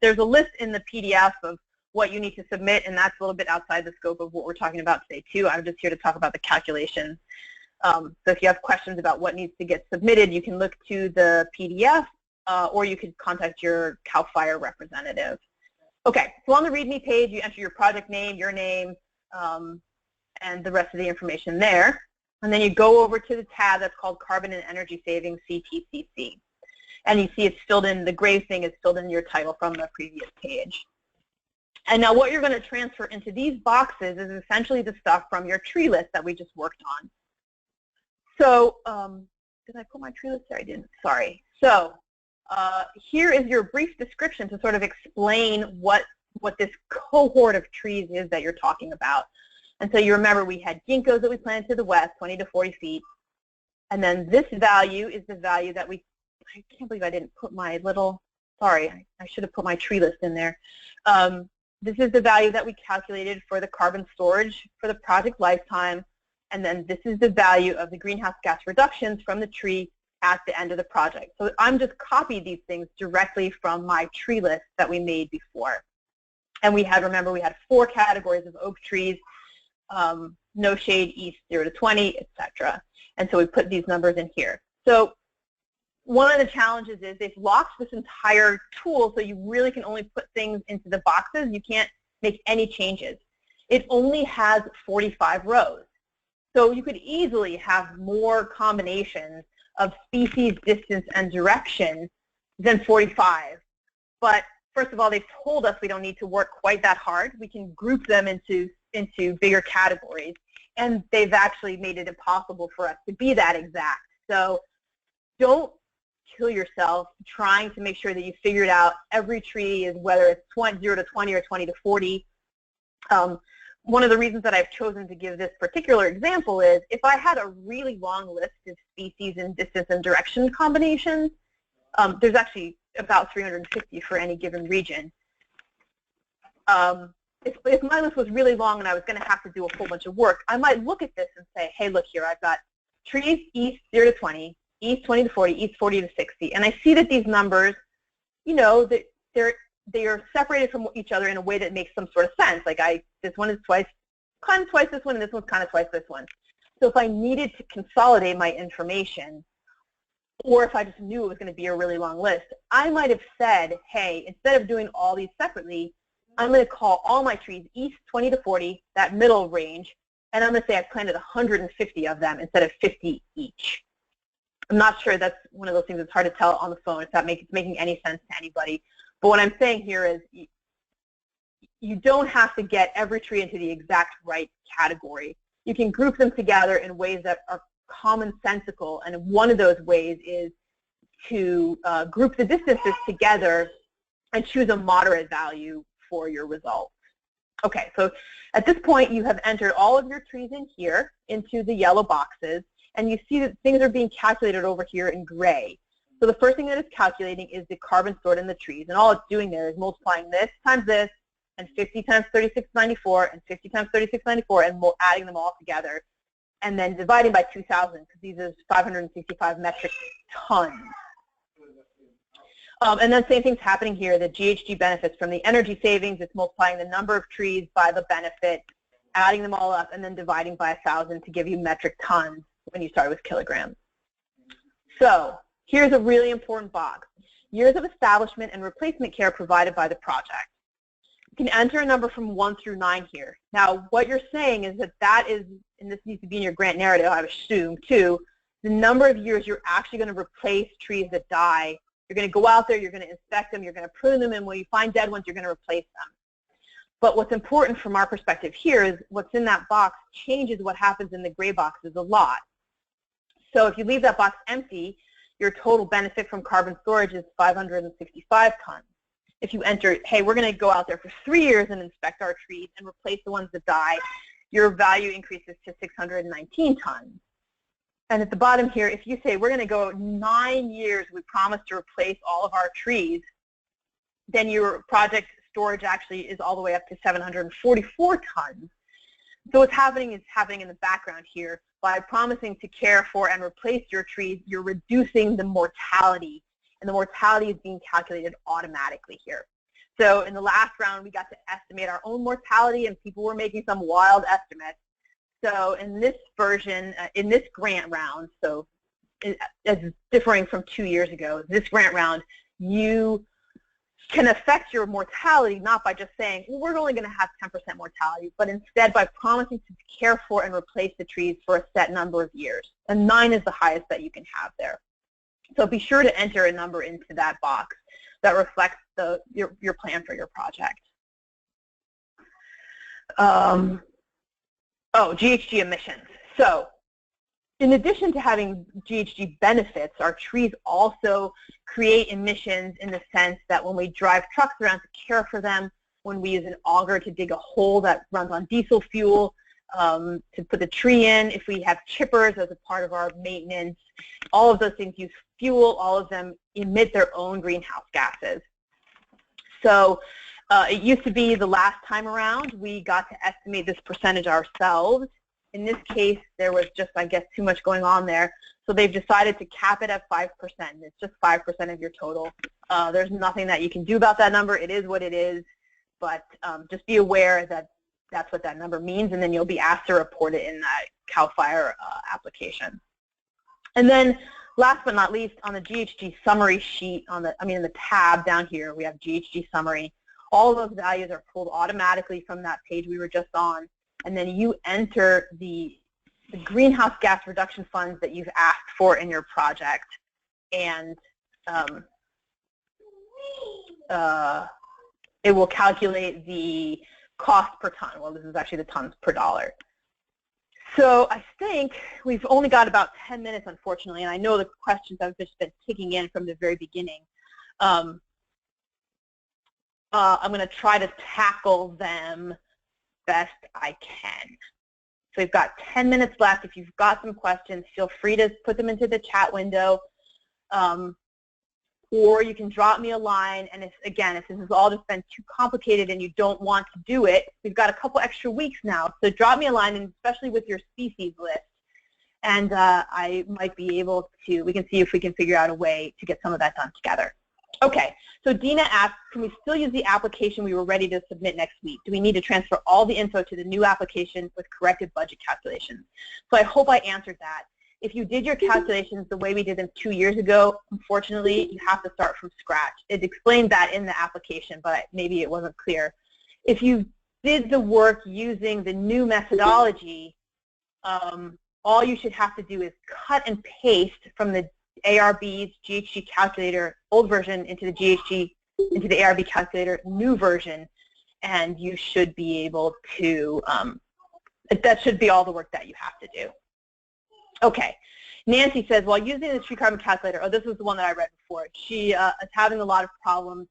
there's a list in the PDF of what you need to submit, and that's a little bit outside the scope of what we're talking about today too. I'm just here to talk about the calculations. So if you have questions about what needs to get submitted, you can look to the PDF, or you could contact your CAL FIRE representative. Okay, so on the README page, you enter your project name, your name, and the rest of the information there. And then you go over to the tab that's called Carbon and Energy Savings, CTCC. And you see it's filled in, the gray thing is filled in your title from the previous page. And now what you're going to transfer into these boxes is essentially the stuff from your tree list that we just worked on. So did I put my tree list there? I didn't, sorry. So here is your brief description to sort of explain what this cohort of trees is that you're talking about. And so you remember we had ginkgos that we planted to the west, 20 to 40 feet. And then this value is the value that I can't believe I didn't put my little, sorry, I should have put my tree list in there. This is the value that we calculated for the carbon storage for the project lifetime and then this is the value of the greenhouse gas reductions from the tree at the end of the project. So I'm just copied these things directly from my tree list that we made before. And we had, remember, we had 4 categories of oak trees, no shade, east 0 to 20, etc. And so we put these numbers in here. So one of the challenges is they've locked this entire tool, so you really can only put things into the boxes. You can't make any changes. It only has 45 rows. So you could easily have more combinations of species, distance, and direction than 45. But first of all, they've told us we don't need to work quite that hard. We can group them into bigger categories. And they've actually made it impossible for us to be that exact. So don't kill yourself trying to make sure that you figured out every tree is whether it's 0 to 20 or 20 to 40. One of the reasons that I've chosen to give this particular example is if I had a really long list of species and distance and direction combinations, there's actually about 350 for any given region. If my list was really long and I was going to have to do a whole bunch of work, I might look at this and say, hey, look here, I've got trees east 0 to 20, east 20 to 40, east 40 to 60. And I see that these numbers, you know, that they are separated from each other in a way that makes some sort of sense. Like this one is kind of twice this one, and this one's kind of twice this one. So if I needed to consolidate my information, or if I just knew it was going to be a really long list, I might have said, hey, instead of doing all these separately, I'm going to call all my trees east 20 to 40, that middle range, and I'm going to say I planted 150 of them instead of 50 each. I'm not sure, that's one of those things that's hard to tell on the phone if that it's making any sense to anybody. But what I'm saying here is you don't have to get every tree into the exact right category. You can group them together in ways that are commonsensical, and one of those ways is to group the distances together and choose a moderate value for your results. Okay, so at this point you have entered all of your trees in here into the yellow boxes, and you see that things are being calculated over here in gray. So the first thing that it's calculating is the carbon stored in the trees, and all it's doing there is multiplying this times this, and 50 times 3694, and 50 times 3694, and adding them all together, and then dividing by 2,000, because these are 565 metric tons. And then same thing's happening here. The GHG benefits from the energy savings, it's multiplying the number of trees by the benefit, adding them all up, and then dividing by 1,000 to give you metric tons when you start with kilograms. So here's a really important box. Years of establishment and replacement care provided by the project. You can enter a number from 1 through 9 here. Now, what you're saying is that is, and this needs to be in your grant narrative, I assume, too, the number of years you're actually going to replace trees that die. You're going to go out there, you're going to inspect them, you're going to prune them, and when you find dead ones, you're going to replace them. But what's important from our perspective here is what's in that box changes what happens in the gray boxes a lot. So if you leave that box empty, your total benefit from carbon storage is 565 tons. If you enter, hey, we're going to go out there for 3 years and inspect our trees and replace the ones that die, your value increases to 619 tons. And at the bottom here, if you say we're going to go 9 years, we promise to replace all of our trees, then your project storage actually is all the way up to 744 tons. So what's happening is happening in the background here. By promising to care for and replace your trees, you're reducing the mortality, and the mortality is being calculated automatically here. So in the last round, we got to estimate our own mortality, and people were making some wild estimates. So in this version, in this grant round, so as differing from 2 years ago, this grant round, you can affect your mortality not by just saying, well, we're only going to have 10% mortality, but instead by promising to care for and replace the trees for a set number of years. And 9 is the highest that you can have there. So be sure to enter a number into that box that reflects your plan for your project. GHG emissions. So in addition to having GHG benefits, our trees also create emissions in the sense that when we drive trucks around to care for them, when we use an auger to dig a hole that runs on diesel fuel, to put the tree in, if we have chippers as a part of our maintenance, all of those things use fuel, all of them emit their own greenhouse gases. So it used to be the last time around we got to estimate this percentage ourselves In this case, there was just, I guess, too much going on there. So they've decided to cap it at 5%. It's just 5% of your total. There's nothing that you can do about that number. It is what it is. But just be aware that that's what that number means, and then you'll be asked to report it in that CAL FIRE application. And then last but not least, on the GHG Summary sheet, in the tab down here, we have GHG Summary. All of those values are pulled automatically from that page we were just on, and then you enter the greenhouse gas reduction funds that you've asked for in your project, and it will calculate the cost per ton. Well, this is actually the tons per dollar. So I think we've only got about 10 minutes, unfortunately, and I know the questions have just been ticking in from the very beginning. I'm going to try to tackle them best I can. So we've got 10 minutes left. If you've got some questions, feel free to put them into the chat window, or you can drop me a line. And if this has all just been too complicated and you don't want to do it, we've got a couple extra weeks now. So drop me a line, and especially with your species list. And I might be able to, we can see if we can figure out a way to get some of that done together. Okay, so Dina asks, can we still use the application we were ready to submit next week? Do we need to transfer all the info to the new application with corrected budget calculations? So I hope I answered that. If you did your calculations the way we did them 2 years ago, unfortunately, you have to start from scratch. It explained that in the application, but maybe it wasn't clear. If you did the work using the new methodology, all you should have to do is cut and paste from the ARB's GHG calculator old version into the ARB calculator new version, and you should be able to, that should be all the work that you have to do. Okay, Nancy says, while using the tree carbon calculator, this was the one that I read before, she is having a lot of problems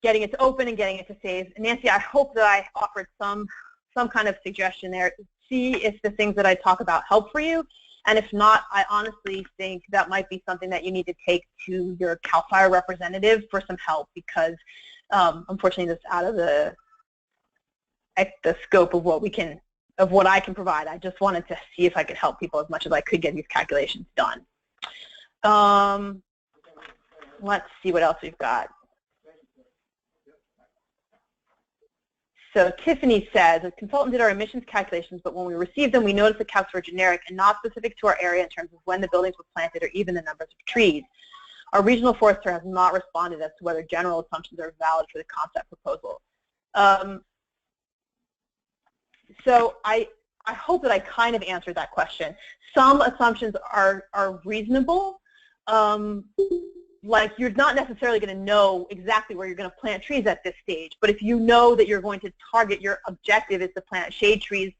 getting it to open and getting it to save. And Nancy, I hope that I offered some kind of suggestion there. See if the things that I talk about help for you. And if not, I honestly think that might be something that you need to take to your CAL FIRE representative for some help, because unfortunately that's out of the scope of what I can provide. I just wanted to see if I could help people as much as I could get these calculations done. Let's see what else we've got. So Tiffany says, a consultant did our emissions calculations, but when we received them, we noticed the calcs were generic and not specific to our area in terms of when the buildings were planted or even the numbers of trees. Our regional forester has not responded as to whether general assumptions are valid for the concept proposal. So I hope that I kind of answered that question. Some assumptions are reasonable. Like, you're not necessarily going to know exactly where you're going to plant trees at this stage, but if you know that you're going to target, your objective is to plant shade trees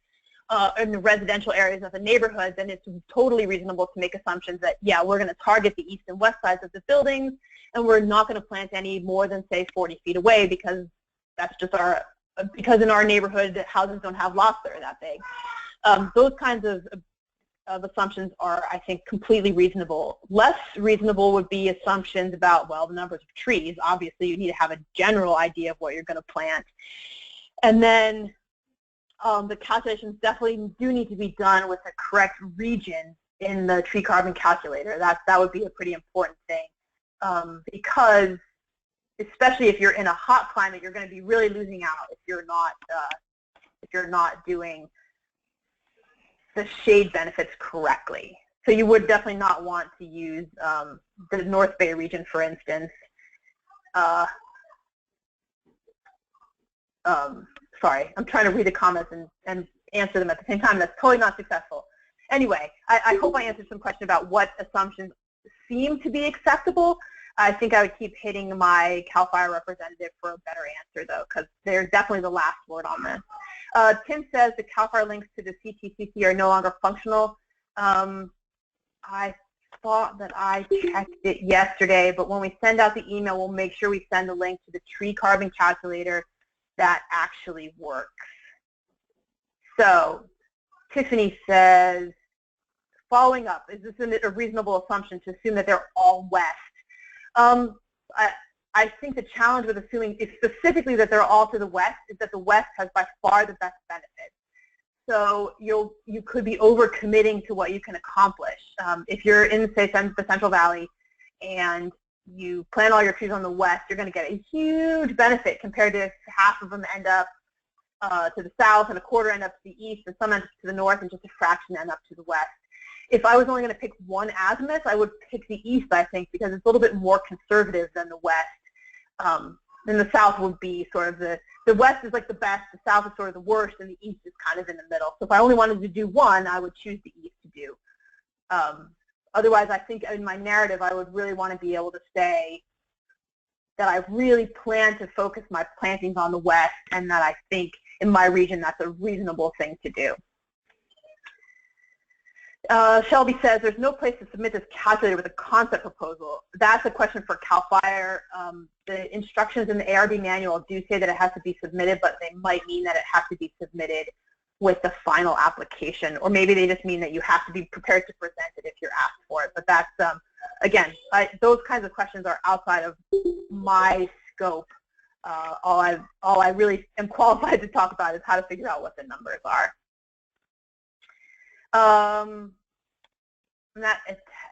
in the residential areas of the neighborhood, then it's totally reasonable to make assumptions that, yeah, we're going to target the east and west sides of the buildings, and we're not going to plant any more than, say, 40 feet away, because that's just because in our neighborhood, houses don't have lots that are that big. Those kinds of assumptions are, I think, completely reasonable. Less reasonable would be assumptions about, well, the numbers of trees. Obviously, you need to have a general idea of what you're going to plant. And then the calculations definitely do need to be done with the correct region in the tree carbon calculator. That would be a pretty important thing, because especially if you're in a hot climate, you're going to be really losing out if you're not doing the shade benefits correctly. So you would definitely not want to use the North Bay region, for instance. Sorry, I'm trying to read the comments and answer them at the same time. That's totally not successful. Anyway, I hope I answered some question about what assumptions seem to be acceptable. I think I would keep hitting my CAL FIRE representative for a better answer, though, because they're definitely the last word on this. Tim says the CAL FIRE links to the CTCC are no longer functional. I thought that I checked it yesterday, but when we send out the email, we'll make sure we send a link to the tree carbon calculator that actually works. So Tiffany says, following up, is this a reasonable assumption to assume that they're all west? I think the challenge with assuming specifically that they're all to the west is that the west has by far the best benefits. So you could be overcommitting to what you can accomplish. If you're in, say, the Central Valley and you plant all your trees on the west, you're going to get a huge benefit compared to if half of them end up to the south and a quarter end up to the east, and some end up to the north, and just a fraction end up to the west. If I was only going to pick one azimuth, I would pick the east, I think, because it's a little bit more conservative than the west. Then the south would be sort of the west is like the best, the south is sort of the worst, and the east is kind of in the middle. So if I only wanted to do one, I would choose the east to do. Otherwise, I think in my narrative, I would really want to be able to say that I really plan to focus my plantings on the west, and that I think in my region that's a reasonable thing to do. Shelby says, there's no place to submit this calculator with a concept proposal. That's a question for CAL FIRE. The instructions in the ARB manual do say that it has to be submitted, but they might mean that it has to be submitted with the final application, or maybe they just mean that you have to be prepared to present it if you're asked for it. But that's, again, those kinds of questions are outside of my scope. All I really am qualified to talk about is how to figure out what the numbers are. And that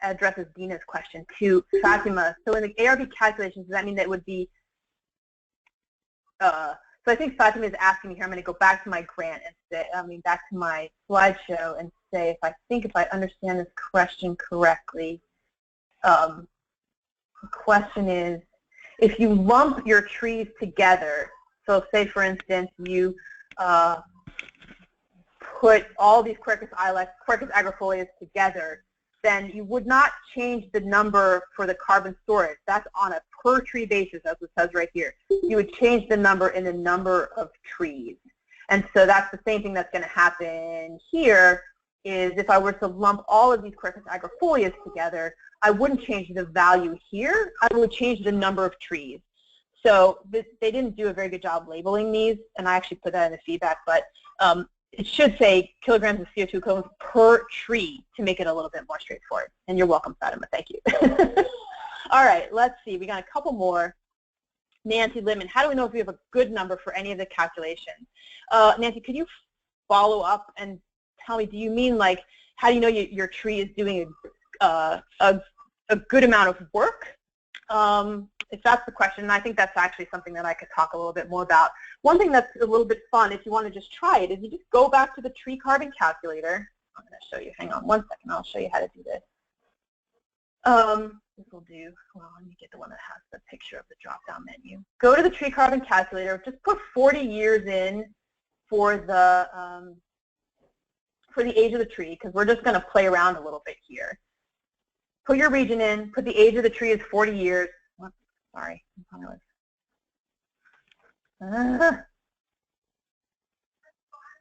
addresses Dina's question too. Fatima, so in the ARB calculations, does that mean that it would be, so I think Fatima is asking me here, I'm going to go back to my grant and say, back to my slideshow and say, if I understand this question correctly, the question is, if you lump your trees together, so say for instance you put all these Quercus Agrafolias together, then you would not change the number for the carbon storage. That's on a per tree basis, as it says right here. You would change the number in the number of trees. And so that's the same thing that's going to happen here, is if I were to lump all of these Quercus Agrafolias together, I wouldn't change the value here. I would change the number of trees. So they didn't do a very good job labeling these, and I actually put that in the feedback, but it should say kilograms of CO2 equivalent per tree to make it a little bit more straightforward. And you're welcome, Fatima. Thank you. All right, let's see. We got a couple more. Nancy Littman, how do we know if we have a good number for any of the calculations? Nancy, could you follow up and tell me, do you mean like, how do you know your tree is doing a good amount of work? If that's the question, and I think that's actually something that I could talk a little bit more about. One thing that's a little bit fun, if you want to just try it, is you just go back to the tree carbon calculator. I'm going to show you. Hang on one second. I'll show you how to do this. This will do. Well, let me get the one that has the picture of the drop-down menu. Go to the tree carbon calculator. Just put 40 years in for the age of the tree, because we're just going to play around a little bit here. Put your region in. Put the age of the tree is 40 years. Whoops, sorry.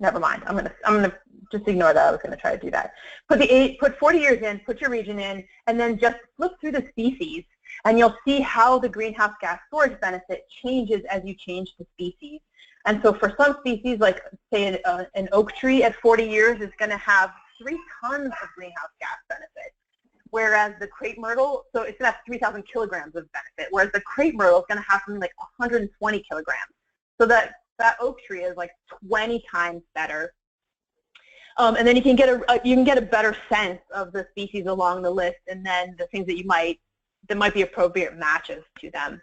Never mind. I'm gonna just ignore that. I was gonna try to do that. Put 40 years in. Put your region in, and then just flip through the species, and you'll see how the greenhouse gas storage benefit changes as you change the species. And so for some species, like say an oak tree at 40 years is going to have 3 tons of greenhouse gas benefit. Whereas the crepe myrtle, so it's going to have 3,000 kilograms of benefit, whereas the crepe myrtle is going to have something like 120 kilograms. So that oak tree is like 20 times better. And then you can get a better sense of the species along the list, and then the things that might be appropriate matches to them.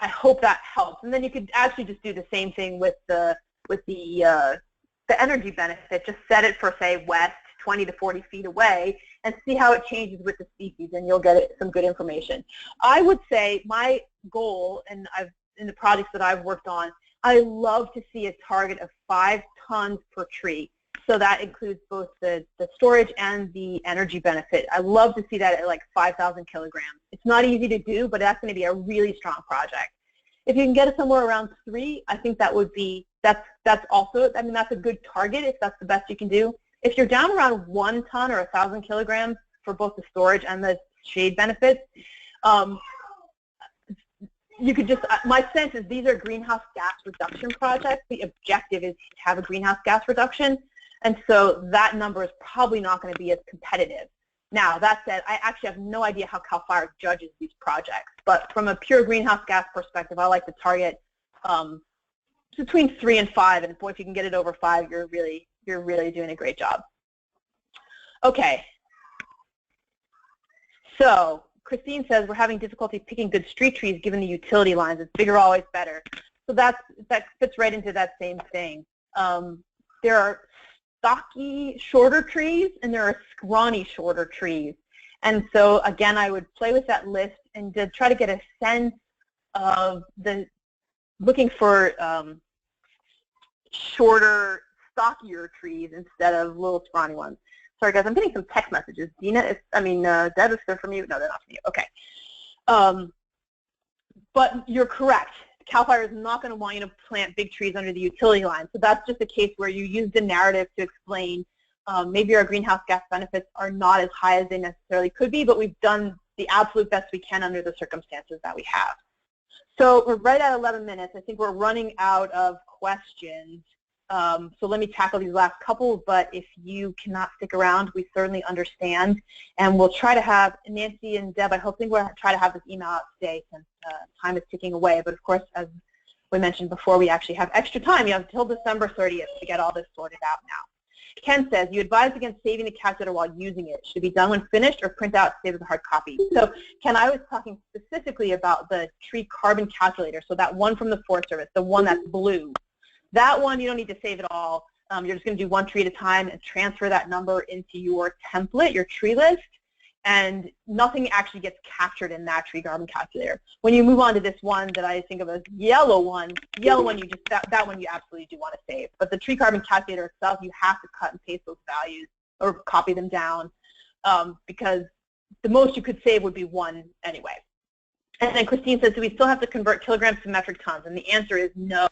I hope that helps. And then you could actually just do the same thing with the energy benefit. Just set it for, say, west, 20 to 40 feet away, and see how it changes with the species, and you'll get some good information. I would say my goal, and in the projects that I've worked on, I love to see a target of 5 tons per tree. So that includes both the storage and the energy benefit. I love to see that at like 5,000 kilograms. It's not easy to do, but that's going to be a really strong project. If you can get it somewhere around 3, I think that would be, that's also, I mean, that's a good target if that's the best you can do. If you're down around 1 ton or 1,000 kilograms for both the storage and the shade benefits, you could just, my sense is these are greenhouse gas reduction projects. The objective is to have a greenhouse gas reduction, and so that number is probably not going to be as competitive. Now, that said, I actually have no idea how CAL FIRE judges these projects, but from a pure greenhouse gas perspective, I like to target between 3 and 5, and boy, if you can get it over 5, you're really doing a great job. Okay. So Christine says we're having difficulty picking good street trees given the utility lines. It's bigger always better. So that fits right into that same thing. There are stocky shorter trees and there are scrawny shorter trees. And so again, I would play with that list and to try to get a sense of looking for shorter, stockier trees instead of little scrawny ones. Sorry guys, I'm getting some text messages. Deb, is there from you? No, they're not from you. Okay. But you're correct. CAL FIRE is not going to want you to plant big trees under the utility line. So that's just a case where you use the narrative to explain maybe our greenhouse gas benefits are not as high as they necessarily could be, but we've done the absolute best we can under the circumstances that we have. So we're right at 11 minutes. I think we're running out of questions. So let me tackle these last couple, but if you cannot stick around, we certainly understand. And we'll try to have, Nancy and Deb, I hope we'll try to have this email out today since time is ticking away. But of course, as we mentioned before, we actually have extra time. You have until December 30th to get all this sorted out now. Ken says, you advise against saving the calculator while using it. Should it be done when finished or print out, save as a hard copy? So Ken, I was talking specifically about the tree carbon calculator, so that one from the Forest Service, the one that's blue. That one, you don't need to save it all. You're just going to do one tree at a time and transfer that number into your template, your tree list, and nothing actually gets captured in that tree carbon calculator. When you move on to this one that I think of as yellow one, you just that one you absolutely do want to save. But the tree carbon calculator itself, you have to cut and paste those values or copy them down because the most you could save would be 1 anyway. And then Christine says, do we still have to convert kilograms to metric tons? And the answer is no.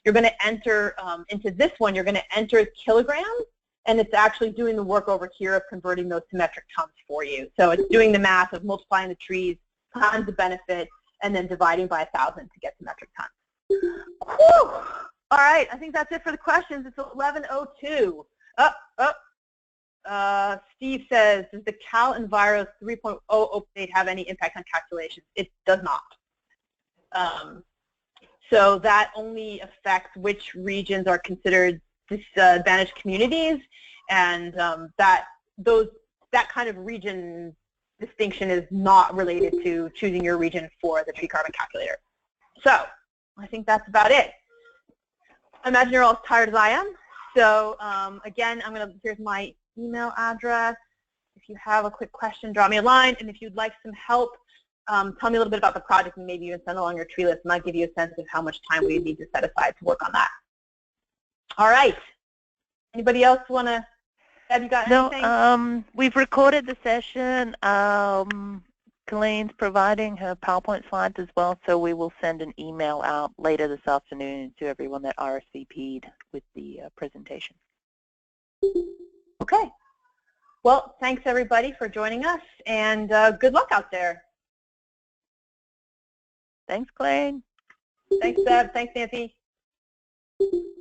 You're going to enter into this one, you're going to enter kilograms, and it's actually doing the work over here of converting those to metric tons for you. So it's doing the math of multiplying the trees times the benefit and then dividing by 1,000 to get to metric tons. Whew. All right, I think that's it for the questions. It's 11:02. Steve says, does the Cal Enviro 3.0 update have any impact on calculations? It does not. So that only affects which regions are considered disadvantaged communities, and that kind of region distinction is not related to choosing your region for the tree carbon calculator. So I think that's about it. I imagine you're all as tired as I am. So again, here's my email address. If you have a quick question, drop me a line, and if you'd like some help, tell me a little bit about the project and maybe even send along your tree list, and I'll give you a sense of how much time we need to set aside to work on that. All right. Anybody else want to, have you got anything? No, we've recorded the session. Kelaine's providing her PowerPoint slides as well, so we will send an email out later this afternoon to everyone that RSVP'd with the presentation. Okay. Well, thanks everybody for joining us, and good luck out there. Thanks, Kelaine. Thanks, Deb. Thanks, Nancy.